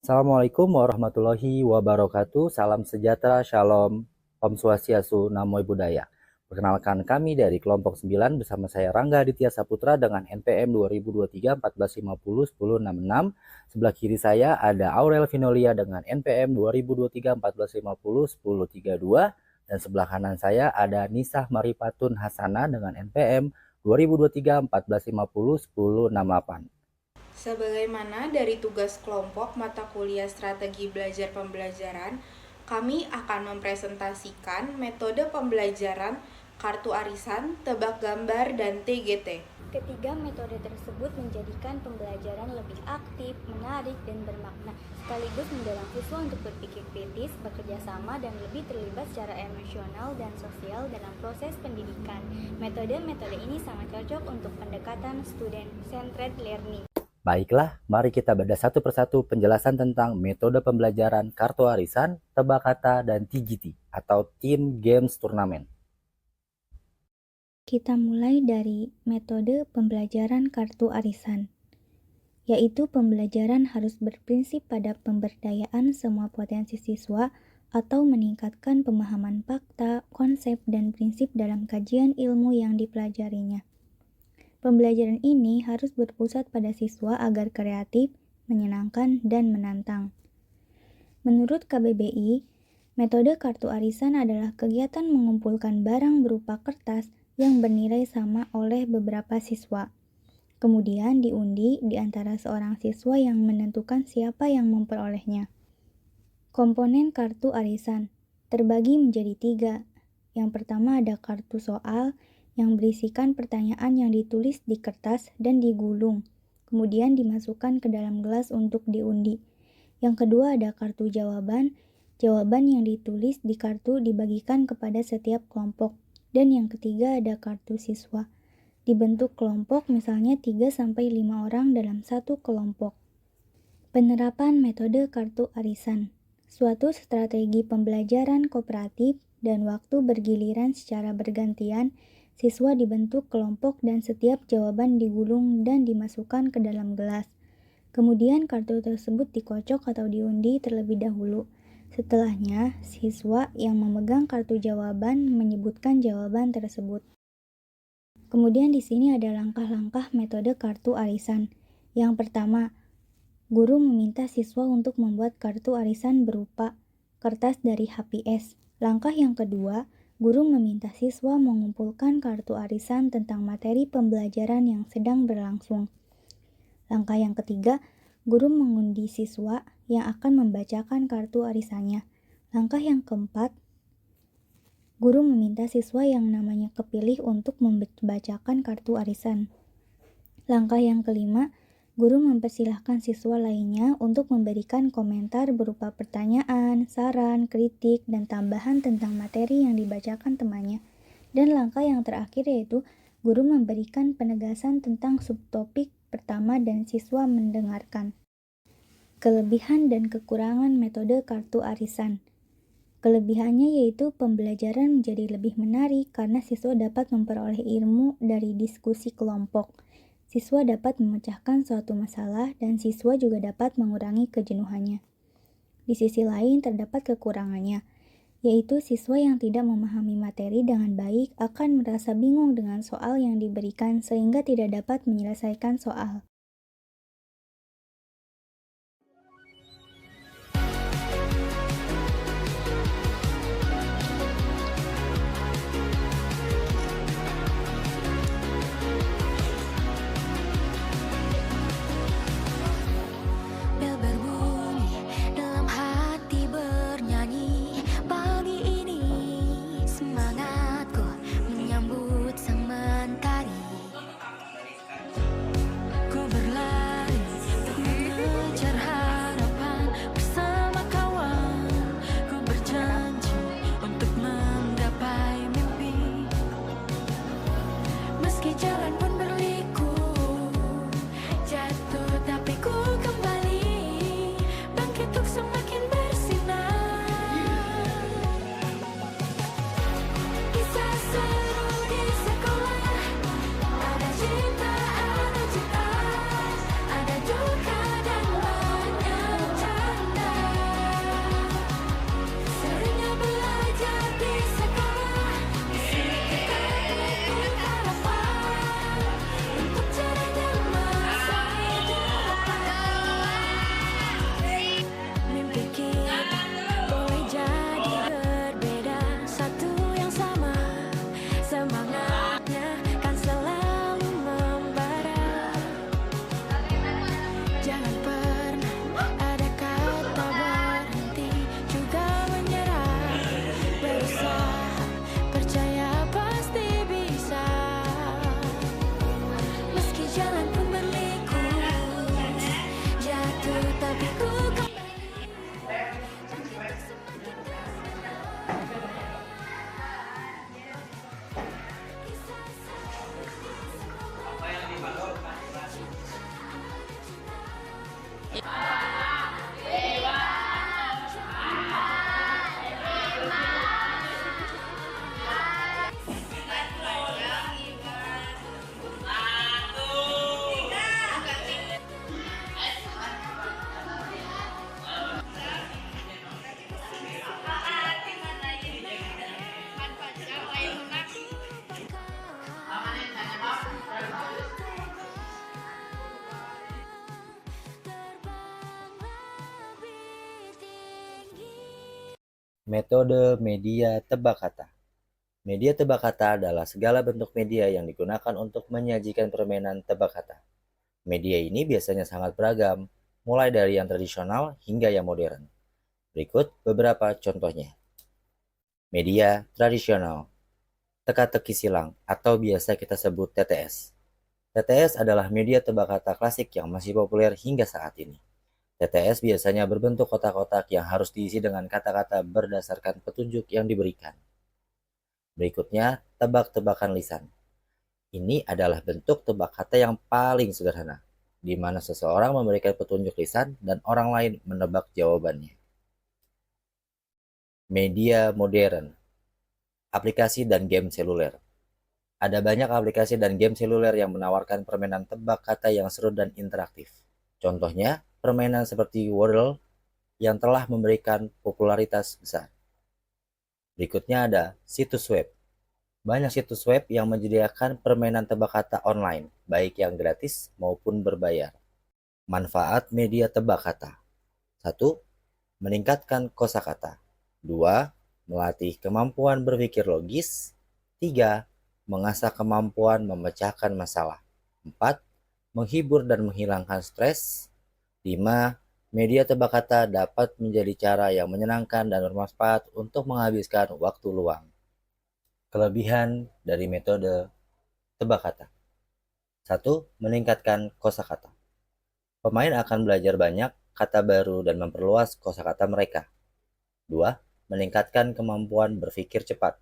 Assalamualaikum warahmatullahi wabarakatuh. Salam sejahtera, shalom, Om Swastiastu, Namo Buddhaya. Perkenalkan kami dari kelompok 9 bersama saya Rangga Aditya Saputra dengan NPM 2023 1450 1066. Sebelah kiri saya ada Aurel Vinolia dengan NPM 2023 1450 1032 dan sebelah kanan saya ada Nisah Maripatun Hasana dengan NPM 2023 1450 1068. Sebagaimana dari tugas kelompok mata kuliah strategi belajar pembelajaran, kami akan mempresentasikan metode pembelajaran kartu arisan, tebak gambar, dan TGT. Ketiga metode tersebut menjadikan pembelajaran lebih aktif, menarik, dan bermakna, sekaligus mendorong siswa untuk berpikir kritis, bekerja sama, dan lebih terlibat secara emosional dan sosial dalam proses pendidikan. Metode-metode ini sangat cocok untuk pendekatan student-centered learning. Baiklah, mari kita bedah satu persatu penjelasan tentang metode pembelajaran kartu arisan, tebak kata, dan TGT atau Team Games Turnamen. Kita mulai dari metode pembelajaran kartu arisan, yaitu pembelajaran harus berprinsip pada pemberdayaan semua potensi siswa atau meningkatkan pemahaman fakta, konsep, dan prinsip dalam kajian ilmu yang dipelajarinya. Pembelajaran ini harus berpusat pada siswa agar kreatif, menyenangkan, dan menantang. Menurut KBBI, metode kartu arisan adalah kegiatan mengumpulkan barang berupa kertas yang bernilai sama oleh beberapa siswa. Kemudian diundi di antara seorang siswa yang menentukan siapa yang memperolehnya. Komponen kartu arisan terbagi menjadi 3. Yang pertama ada kartu soal yang berisikan pertanyaan yang ditulis di kertas dan digulung, kemudian dimasukkan ke dalam gelas untuk diundi. Yang kedua ada kartu jawaban yang ditulis di kartu dibagikan kepada setiap kelompok. Dan yang ketiga ada kartu siswa. Dibentuk kelompok misalnya 3-5 orang dalam satu kelompok. Penerapan metode kartu arisan. Suatu strategi pembelajaran kooperatif dan waktu bergiliran secara bergantian. Siswa dibentuk kelompok dan setiap jawaban digulung dan dimasukkan ke dalam gelas. Kemudian kartu tersebut dikocok atau diundi terlebih dahulu. Setelahnya, siswa yang memegang kartu jawaban menyebutkan jawaban tersebut. Kemudian di sini ada langkah-langkah metode kartu arisan. Yang pertama, guru meminta siswa untuk membuat kartu arisan berupa kertas dari HPS. Langkah yang kedua, guru meminta siswa mengumpulkan kartu arisan tentang materi pembelajaran yang sedang berlangsung. Langkah yang ketiga, guru mengundi siswa yang akan membacakan kartu arisannya. Langkah yang keempat, guru meminta siswa yang namanya kepilih untuk membacakan kartu arisan. Langkah yang kelima, guru mempersilahkan siswa lainnya untuk memberikan komentar berupa pertanyaan, saran, kritik, dan tambahan tentang materi yang dibacakan temannya. Dan langkah yang terakhir yaitu guru memberikan penegasan tentang subtopik pertama dan siswa mendengarkan. Kelebihan dan kekurangan metode kartu arisan. Kelebihannya yaitu pembelajaran menjadi lebih menarik karena siswa dapat memperoleh ilmu dari diskusi kelompok. Siswa dapat memecahkan suatu masalah dan siswa juga dapat mengurangi kejenuhannya. Di sisi lain terdapat kekurangannya, yaitu siswa yang tidak memahami materi dengan baik akan merasa bingung dengan soal yang diberikan sehingga tidak dapat menyelesaikan soal. Bel berbunyi dalam hati bernyanyi. Pagi ini semangatku menyambut sang mentari. Ku jalan pun berliku, jatuh tapi ku Metode media tebak kata. Media tebak kata adalah segala bentuk media yang digunakan untuk menyajikan permainan tebak kata. Media ini biasanya sangat beragam, mulai dari yang tradisional hingga yang modern. Berikut beberapa contohnya. Media tradisional, teka-teki silang atau biasa kita sebut TTS. TTS adalah media tebak kata klasik yang masih populer hingga saat ini. TTS biasanya berbentuk kotak-kotak yang harus diisi dengan kata-kata berdasarkan petunjuk yang diberikan. Berikutnya, tebak-tebakan lisan. Ini adalah bentuk tebak kata yang paling sederhana, di mana seseorang memberikan petunjuk lisan dan orang lain menebak jawabannya. Media modern, aplikasi dan game seluler. Ada banyak aplikasi dan game seluler yang menawarkan permainan tebak kata yang seru dan interaktif. Contohnya, permainan seperti Wordle yang telah memberikan popularitas besar. Berikutnya ada situs web. Banyak situs web yang menyediakan permainan tebak kata online, baik yang gratis maupun berbayar. Manfaat media tebak kata. 1. Meningkatkan kosakata. 2. Melatih kemampuan berpikir logis. 3. Mengasah kemampuan memecahkan masalah. 4. Menghibur dan menghilangkan stres. 5. Media tebak kata dapat menjadi cara yang menyenangkan dan bermanfaat untuk menghabiskan waktu luang. Kelebihan dari metode tebak kata. 1. Meningkatkan kosakata. Pemain akan belajar banyak kata baru dan memperluas kosakata mereka. 2. Meningkatkan kemampuan berpikir cepat.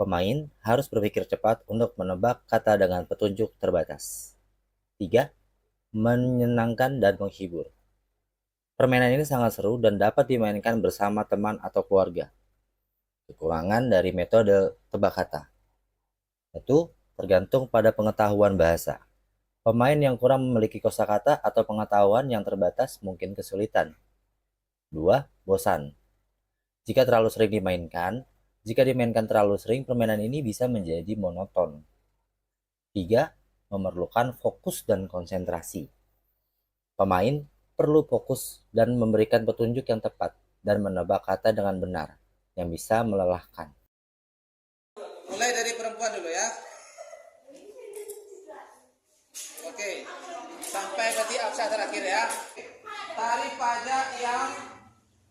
Pemain harus berpikir cepat untuk menebak kata dengan petunjuk terbatas. 3. Menyenangkan dan menghibur. Permainan ini sangat seru dan dapat dimainkan bersama teman atau keluarga. Kekurangan dari metode tebak kata. 1. Tergantung pada pengetahuan bahasa. Pemain yang kurang memiliki kosakata atau pengetahuan yang terbatas mungkin kesulitan. 2. Bosan. Jika dimainkan terlalu sering, permainan ini bisa menjadi monoton. 3. Memerlukan fokus dan konsentrasi. Pemain perlu fokus dan memberikan petunjuk yang tepat dan menebak kata dengan benar, yang bisa melelahkan. Mulai dari perempuan dulu ya. Oke, sampai berarti absen terakhir ya. Tarif pajak yang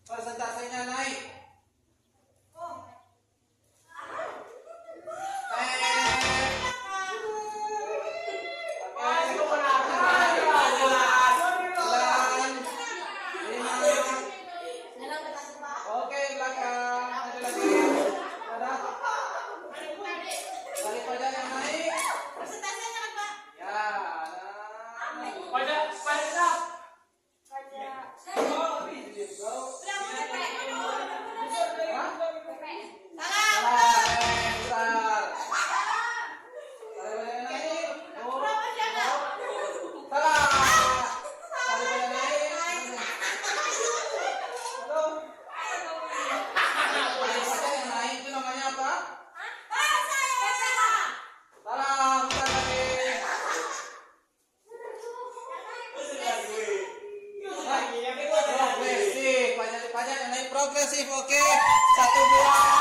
persentasenya naik. Oke, belakang. Ada lagi. Ada. Tarif pajak yang naik. Ya. Progresif, oke. Satu buah.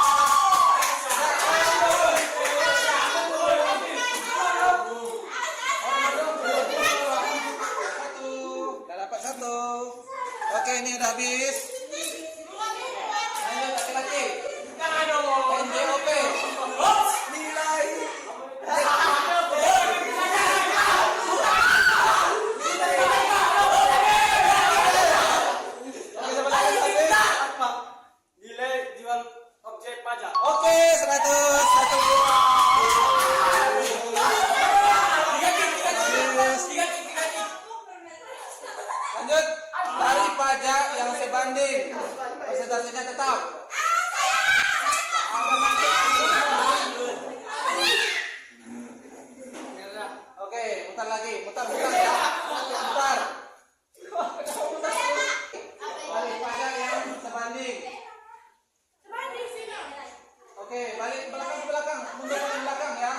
Udah dapat satu. Oke, ini udah habis. Lanjut laki-laki. NJOP. Nilai. Lanjut. Cari pajak yang sebanding. Persentasenya tetap. Oke, mutar lagi. Mutar ya. Mutar. Cari pajak yang sebanding. Oke, balik ke belakang. Mundur ke belakang ya.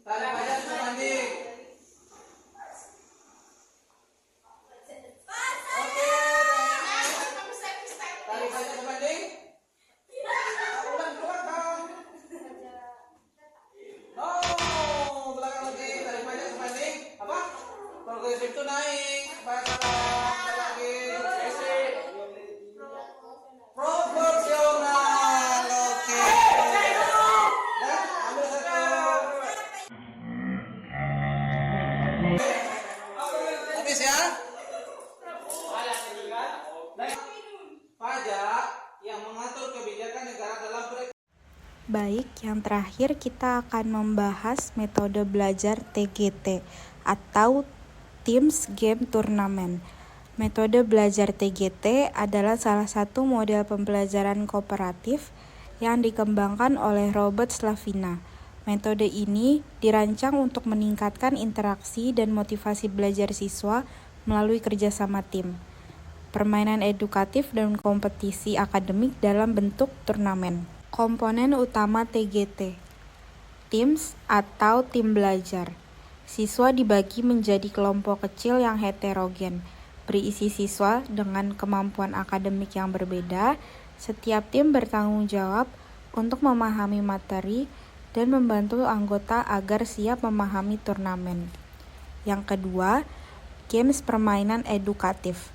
Cari pajak sebanding. Oke. Cari pajak sebanding. Ulang ke belakang. Oh, belakang lagi. Cari pajak sebanding. Apa? Progresif itu naik. Belakang lagi. Proporsional. Oke. Ya, ambil satu. Habis ya. Pajak yang mengatur kebijakan negara dalam Baik, yang terakhir kita akan membahas metode belajar TGT atau Teams Game Tournament. Metode belajar TGT adalah salah satu model pembelajaran kooperatif yang dikembangkan oleh Robert Slavina. Metode ini dirancang untuk meningkatkan interaksi dan motivasi belajar siswa melalui kerjasama tim, permainan edukatif dan kompetisi akademik dalam bentuk turnamen. Komponen utama TGT, Teams atau tim belajar. Siswa dibagi menjadi kelompok kecil yang heterogen, berisi siswa dengan kemampuan akademik yang berbeda. Setiap tim bertanggung jawab untuk memahami materi dan membantu anggota agar siap memahami turnamen. Yang kedua, games permainan edukatif.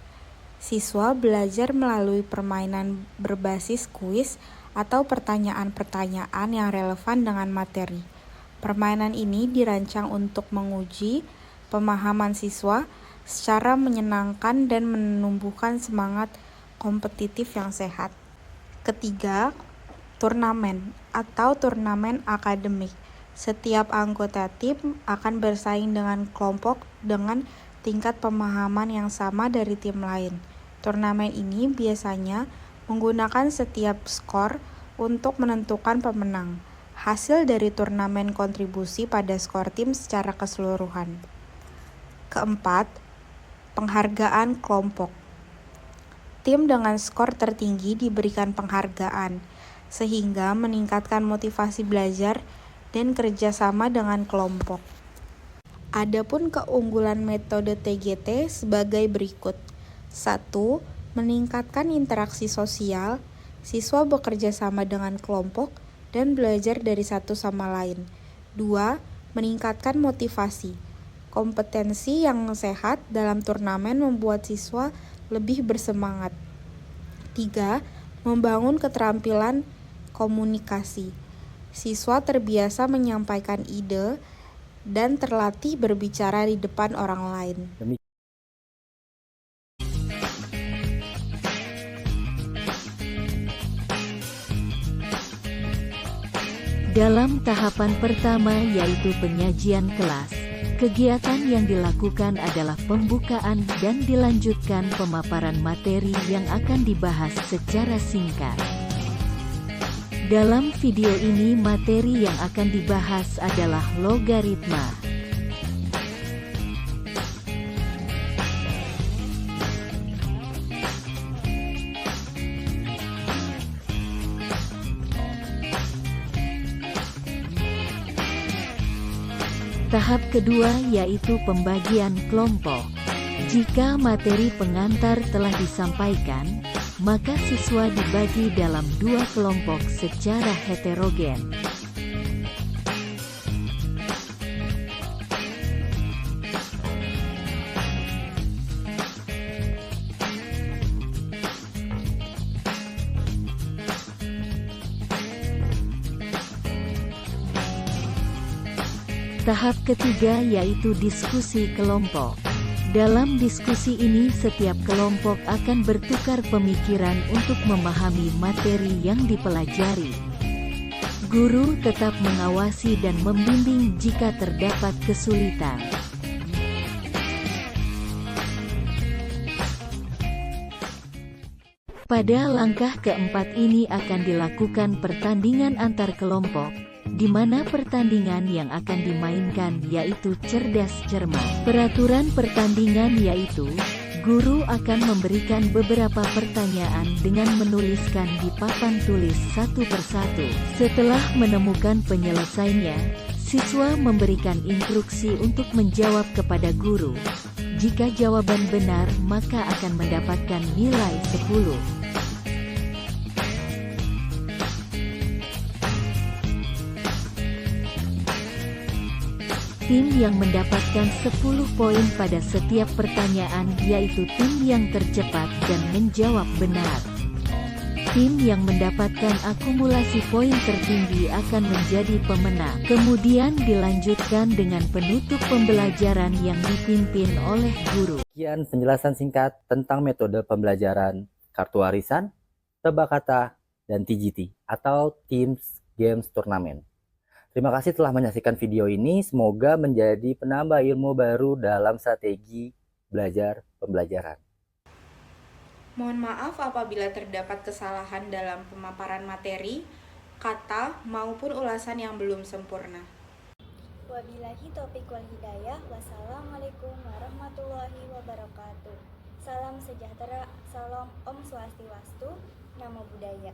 Siswa belajar melalui permainan berbasis kuis atau pertanyaan-pertanyaan yang relevan dengan materi. Permainan ini dirancang untuk menguji pemahaman siswa secara menyenangkan dan menumbuhkan semangat kompetitif yang sehat. Ketiga, turnamen atau turnamen akademik. Setiap anggota tim akan bersaing dengan kelompok dengan tingkat pemahaman yang sama dari tim lain. Turnamen ini biasanya menggunakan setiap skor untuk menentukan pemenang. Hasil dari turnamen kontribusi pada skor tim secara keseluruhan. Keempat, penghargaan kelompok. Tim dengan skor tertinggi diberikan penghargaan, sehingga meningkatkan motivasi belajar dan kerjasama dengan kelompok. Adapun keunggulan metode TGT sebagai berikut. 1. Meningkatkan interaksi sosial, siswa bekerja sama dengan kelompok dan belajar dari satu sama lain. 2. Meningkatkan motivasi. Kompetensi yang sehat dalam turnamen membuat siswa lebih bersemangat. 3. Membangun keterampilan komunikasi. Siswa terbiasa menyampaikan ide dan terlatih berbicara di depan orang lain. Dalam tahapan pertama yaitu penyajian kelas, kegiatan yang dilakukan adalah pembukaan dan dilanjutkan pemaparan materi yang akan dibahas secara singkat. Dalam video ini materi yang akan dibahas adalah logaritma. Tahap kedua yaitu pembagian kelompok. Jika materi pengantar telah disampaikan, maka siswa dibagi dalam 2 kelompok secara heterogen. Tahap ketiga yaitu diskusi kelompok. Dalam diskusi ini setiap kelompok akan bertukar pemikiran untuk memahami materi yang dipelajari. Guru tetap mengawasi dan membimbing jika terdapat kesulitan. Pada langkah keempat ini akan dilakukan pertandingan antar kelompok, di mana pertandingan yang akan dimainkan yaitu cerdas cermat. Peraturan pertandingan yaitu, guru akan memberikan beberapa pertanyaan dengan menuliskan di papan tulis satu persatu. Setelah menemukan penyelesaiannya, siswa memberikan instruksi untuk menjawab kepada guru. Jika jawaban benar, maka akan mendapatkan nilai 10. Tim yang mendapatkan 10 poin pada setiap pertanyaan yaitu tim yang tercepat dan menjawab benar. Tim yang mendapatkan akumulasi poin tertinggi akan menjadi pemenang. Kemudian dilanjutkan dengan penutup pembelajaran yang dipimpin oleh guru. Sekian penjelasan singkat tentang metode pembelajaran kartu arisan, tebak kata, dan TGT atau Teams Games Tournament. Terima kasih telah menyaksikan video ini. Semoga menjadi penambah ilmu baru dalam strategi belajar pembelajaran. Mohon maaf apabila terdapat kesalahan dalam pemaparan materi, kata, maupun ulasan yang belum sempurna. Wabillahi taufiq wal hidayah. Wassalamualaikum warahmatullahi wabarakatuh. Salam sejahtera, salam Om Swastiwastu, Namo Buddhaya.